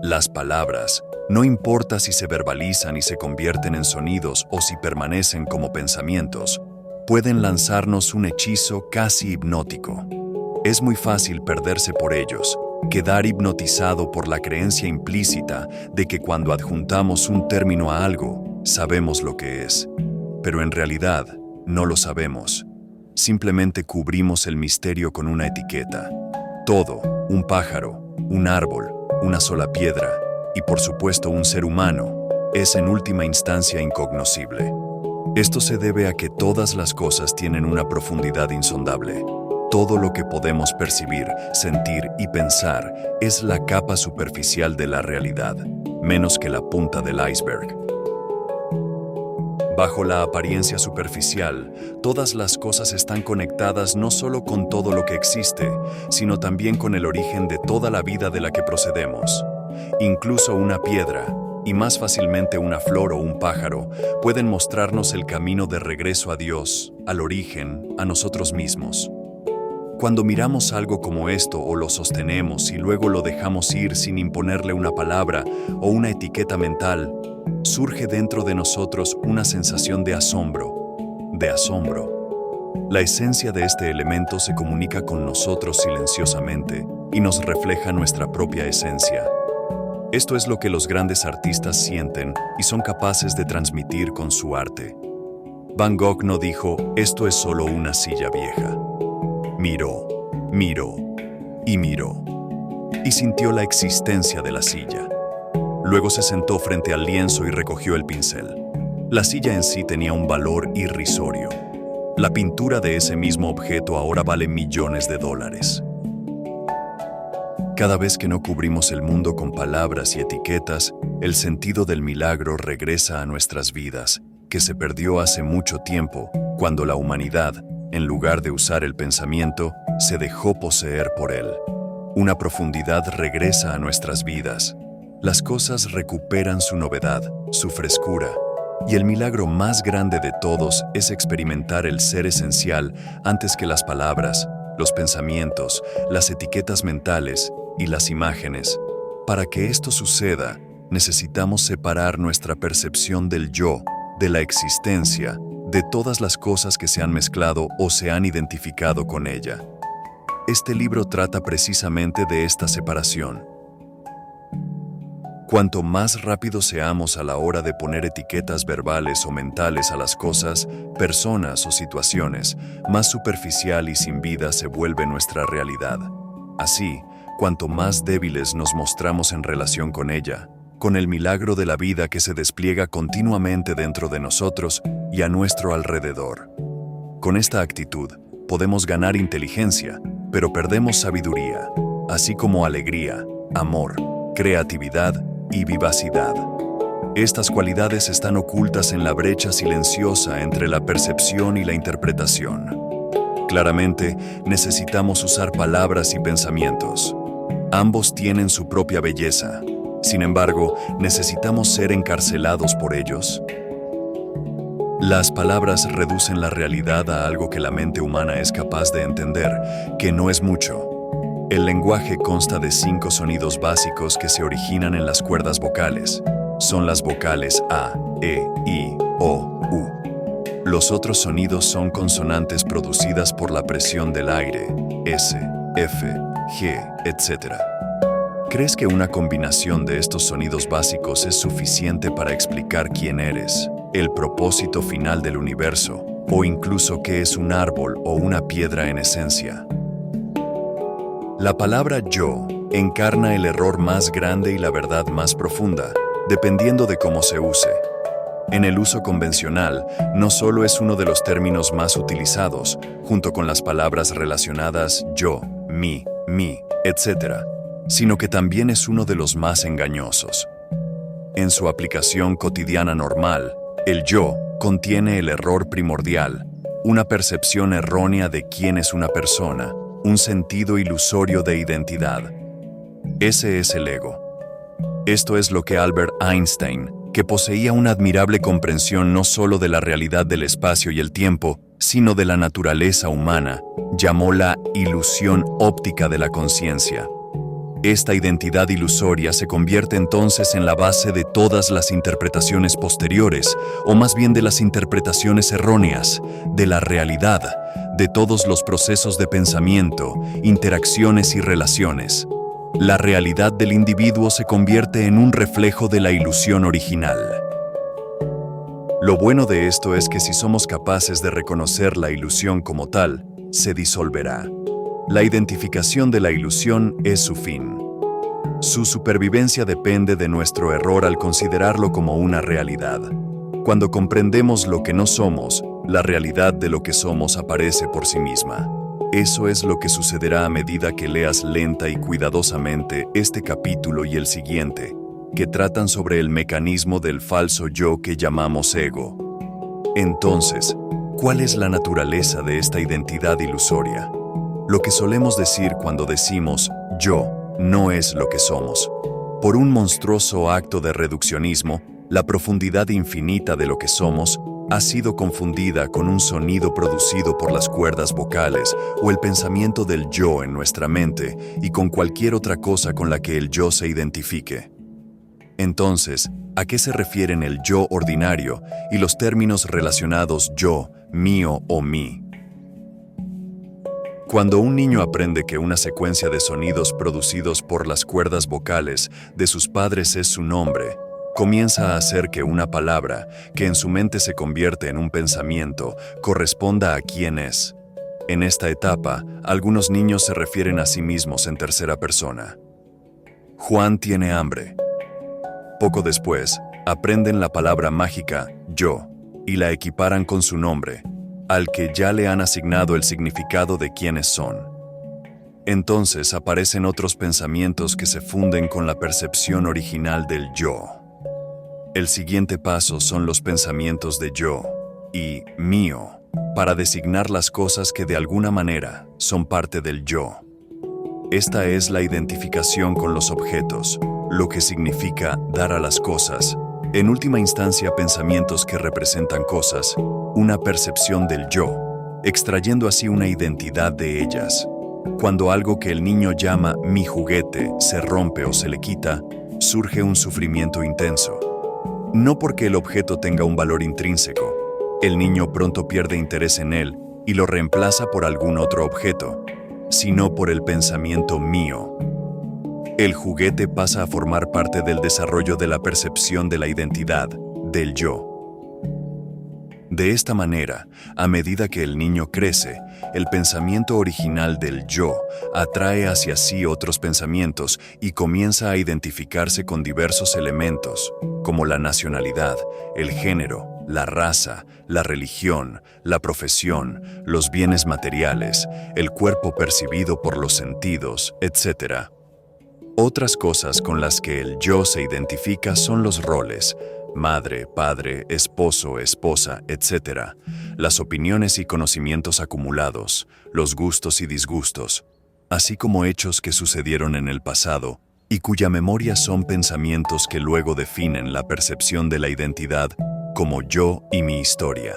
Las palabras, no importa si se verbalizan y se convierten en sonidos o si permanecen como pensamientos, pueden lanzarnos un hechizo casi hipnótico. Es muy fácil perderse por ellos, quedar hipnotizado por la creencia implícita de que cuando adjuntamos un término a algo, sabemos lo que es. Pero en realidad, no lo sabemos. Simplemente cubrimos el misterio con una etiqueta. Todo, un pájaro, un árbol, una sola piedra y por supuesto un ser humano, es en última instancia incognoscible. Esto se debe a que todas las cosas tienen una profundidad insondable. Todo lo que podemos percibir, sentir y pensar es la capa superficial de la realidad, menos que la punta del iceberg. Bajo la apariencia superficial, todas las cosas están conectadas no solo con todo lo que existe, sino también con el origen de toda la vida de la que procedemos. Incluso una piedra, y más fácilmente una flor o un pájaro, pueden mostrarnos el camino de regreso a Dios, al origen, a nosotros mismos. Cuando miramos algo como esto o lo sostenemos y luego lo dejamos ir sin imponerle una palabra o una etiqueta mental, surge dentro de nosotros una sensación de asombro. La esencia de este elemento se comunica con nosotros silenciosamente y nos refleja nuestra propia esencia. Esto es lo que los grandes artistas sienten y son capaces de transmitir con su arte. Van Gogh no dijo, esto es solo una silla vieja. Miró y sintió la existencia de la silla. Luego se sentó frente al lienzo y recogió el pincel. La silla en sí tenía un valor irrisorio. La pintura de ese mismo objeto ahora vale millones de dólares. Cada vez que no cubrimos el mundo con palabras y etiquetas, el sentido del milagro regresa a nuestras vidas, que se perdió hace mucho tiempo, cuando la humanidad, en lugar de usar el pensamiento, se dejó poseer por él. Una profundidad regresa a nuestras vidas. Las cosas recuperan su novedad, su frescura, y el milagro más grande de todos es experimentar el ser esencial antes que las palabras, los pensamientos, las etiquetas mentales y las imágenes. Para que esto suceda, necesitamos separar nuestra percepción del yo, de la existencia, de todas las cosas que se han mezclado o se han identificado con ella. Este libro trata precisamente de esta separación. Cuanto más rápido seamos a la hora de poner etiquetas verbales o mentales a las cosas, personas o situaciones, más superficial y sin vida se vuelve nuestra realidad. Así, cuanto más débiles nos mostramos en relación con ella, con el milagro de la vida que se despliega continuamente dentro de nosotros y a nuestro alrededor. Con esta actitud, podemos ganar inteligencia, pero perdemos sabiduría, así como alegría, amor, creatividad y vivacidad. Estas cualidades están ocultas en la brecha silenciosa entre la percepción y la interpretación. Claramente, necesitamos usar palabras y pensamientos. Ambos tienen su propia belleza. Sin embargo, necesitamos ser encarcelados por ellos. Las palabras reducen la realidad a algo que la mente humana es capaz de entender, que no es mucho. El lenguaje consta de 5 sonidos básicos que se originan en las cuerdas vocales. Son las vocales A, E, I, O, U. Los otros sonidos son consonantes producidas por la presión del aire, S, F, G, etc. ¿Crees que una combinación de estos sonidos básicos es suficiente para explicar quién eres, el propósito final del universo, o incluso qué es un árbol o una piedra en esencia? La palabra yo encarna el error más grande y la verdad más profunda, dependiendo de cómo se use. En el uso convencional, no solo es uno de los términos más utilizados, junto con las palabras relacionadas yo, mi, etc., sino que también es uno de los más engañosos. En su aplicación cotidiana normal, el yo contiene el error primordial, una percepción errónea de quién es una persona, un sentido ilusorio de identidad. Ese es el ego. Esto es lo que Albert Einstein, que poseía una admirable comprensión no solo de la realidad del espacio y el tiempo, sino de la naturaleza humana, llamó la ilusión óptica de la conciencia. Esta identidad ilusoria se convierte entonces en la base de todas las interpretaciones posteriores, o más bien de las interpretaciones erróneas, de la realidad, de todos los procesos de pensamiento, interacciones y relaciones. La realidad del individuo se convierte en un reflejo de la ilusión original. Lo bueno de esto es que si somos capaces de reconocer la ilusión como tal, se disolverá. La identificación de la ilusión es su fin. Su supervivencia depende de nuestro error al considerarlo como una realidad. Cuando comprendemos lo que no somos, la realidad de lo que somos aparece por sí misma. Eso es lo que sucederá a medida que leas lenta y cuidadosamente este capítulo y el siguiente, que tratan sobre el mecanismo del falso yo que llamamos ego. Entonces, ¿cuál es la naturaleza de esta identidad ilusoria? Lo que solemos decir cuando decimos yo no es lo que somos. Por un monstruoso acto de reduccionismo, la profundidad infinita de lo que somos ha sido confundida con un sonido producido por las cuerdas vocales o el pensamiento del yo en nuestra mente y con cualquier otra cosa con la que el yo se identifique. Entonces, ¿a qué se refieren el yo ordinario y los términos relacionados yo, mío o mí? Cuando un niño aprende que una secuencia de sonidos producidos por las cuerdas vocales de sus padres es su nombre, comienza a hacer que una palabra, que en su mente se convierte en un pensamiento, corresponda a quién es. En esta etapa, algunos niños se refieren a sí mismos en tercera persona. Juan tiene hambre. Poco después, aprenden la palabra mágica yo y la equiparan con su nombre, al que ya le han asignado el significado de quiénes son. Entonces aparecen otros pensamientos que se funden con la percepción original del yo. El siguiente paso son los pensamientos de yo y mío, para designar las cosas que de alguna manera son parte del yo. Esta es la identificación con los objetos, lo que significa dar a las cosas, en última instancia pensamientos que representan cosas, una percepción del yo, extrayendo así una identidad de ellas. Cuando algo que el niño llama mi juguete se rompe o se le quita, surge un sufrimiento intenso. No porque el objeto tenga un valor intrínseco, el niño pronto pierde interés en él y lo reemplaza por algún otro objeto, sino por el pensamiento mío. El juguete pasa a formar parte del desarrollo de la percepción de la identidad, del yo. De esta manera, a medida que el niño crece, el pensamiento original del yo atrae hacia sí otros pensamientos y comienza a identificarse con diversos elementos, como la nacionalidad, el género, la raza, la religión, la profesión, los bienes materiales, el cuerpo percibido por los sentidos, etc. Otras cosas con las que el yo se identifica son los roles, madre, padre, esposo, esposa, etc., las opiniones y conocimientos acumulados, los gustos y disgustos, así como hechos que sucedieron en el pasado y cuya memoria son pensamientos que luego definen la percepción de la identidad como yo y mi historia.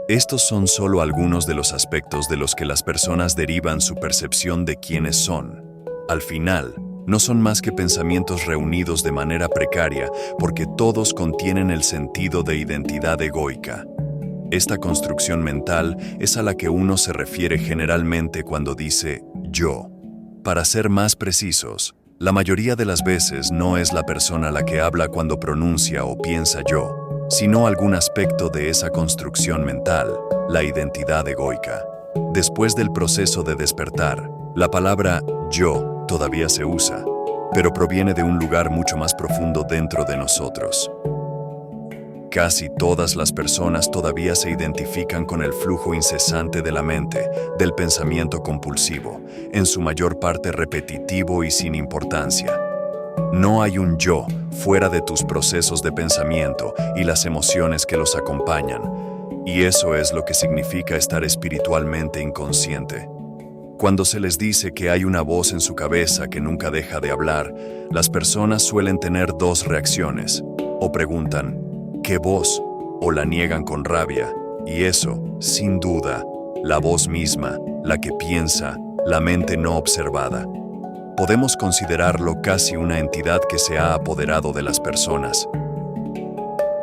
Estos son solo algunos de los aspectos de los que las personas derivan su percepción de quiénes son. Al final, no son más que pensamientos reunidos de manera precaria porque todos contienen el sentido de identidad egoica. Esta construcción mental es a la que uno se refiere generalmente cuando dice yo. Para ser más precisos, la mayoría de las veces no es la persona la que habla cuando pronuncia o piensa yo, sino algún aspecto de esa construcción mental, la identidad egoica. Después del proceso de despertar, la palabra yo todavía se usa, pero proviene de un lugar mucho más profundo dentro de nosotros. Casi todas las personas todavía se identifican con el flujo incesante de la mente, del pensamiento compulsivo, en su mayor parte repetitivo y sin importancia. No hay un yo fuera de tus procesos de pensamiento y las emociones que los acompañan, y eso es lo que significa estar espiritualmente inconsciente. Cuando se les dice que hay una voz en su cabeza que nunca deja de hablar, las personas suelen tener dos reacciones. O preguntan, ¿qué voz? O la niegan con rabia. Y eso, sin duda, la voz misma, la que piensa, la mente no observada. podemos considerarlo casi una entidad que se ha apoderado de las personas.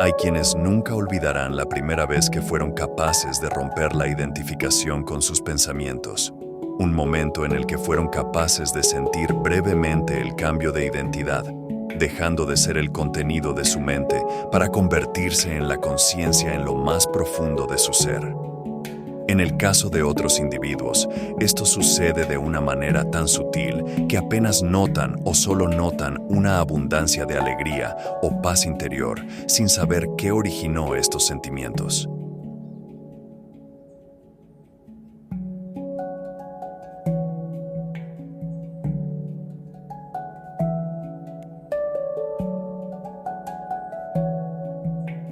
Hay quienes nunca olvidarán la primera vez que fueron capaces de romper la identificación con sus pensamientos. Un momento en el que fueron capaces de sentir brevemente el cambio de identidad, dejando de ser el contenido de su mente para convertirse en la conciencia en lo más profundo de su ser. En el caso de otros individuos, esto sucede de una manera tan sutil que apenas notan o solo notan una abundancia de alegría o paz interior sin saber qué originó estos sentimientos.